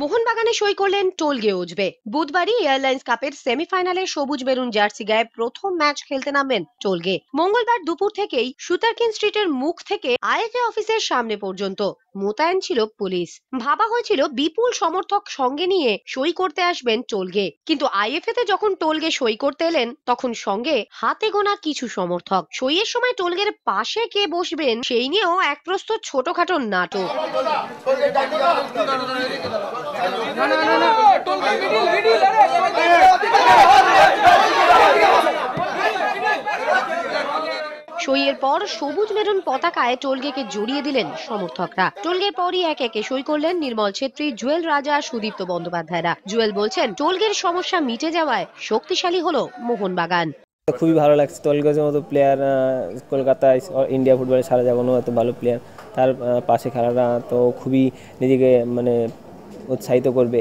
মোহনবাগানে সই করলেন Tolgay উজবে। বুধবারই airlines কাপের সেমিফাইনালে সবুজ মেরুন জার্সি গায়ে প্রথম ম্যাচ খেলতে নামবেন টোলগে। মঙ্গলবার দুপুর থেকেই সুতারকিন স্ট্রিটের মুখ থেকে আইএফএ অফিসের সামনে পর্যন্ত মোতায়েন ছিল পুলিশ। ভাবা হয়েছিল বিপুল সমর্থক সঙ্গে নিয়ে সই করতে আসবেন টোলগে, কিন্তু আইএফএ তে যখন টোলগে সই করতে এলেন তখন সঙ্গে হাতে গোনা কিছু সমর্থক। সইয়ের সময় টোলগের পাশে কে বসবেন সেই নিয়েও এক প্রস্তুত ছোটখাটো নাটক। সইয়ের পর সবুজ মেরুন পতাকায় টোলগেকে জড়িয়ে দিলেন সমর্থকরা। টোলগের পরই একে একে সই করলেন নির্মল ছেত্রী, জুয়েল রাজা, সুদীপ্ত বন্দ্যোপাধ্যায়রা। জুয়েল বলছেন, টোলগের সমস্যা মিটে যাওয়ায় শক্তিশালী হলো মোহনবাগান। খুবই ভালো লাগছে। টোলগের মতো প্লেয়ার কলকাতায় ইন্ডিয়া ফুটবলে সারা যাবানো এত ভালো প্লেয়ার, তার পাশে খেলাটা তো খুবই নিজেকে উৎসাহিত করবে।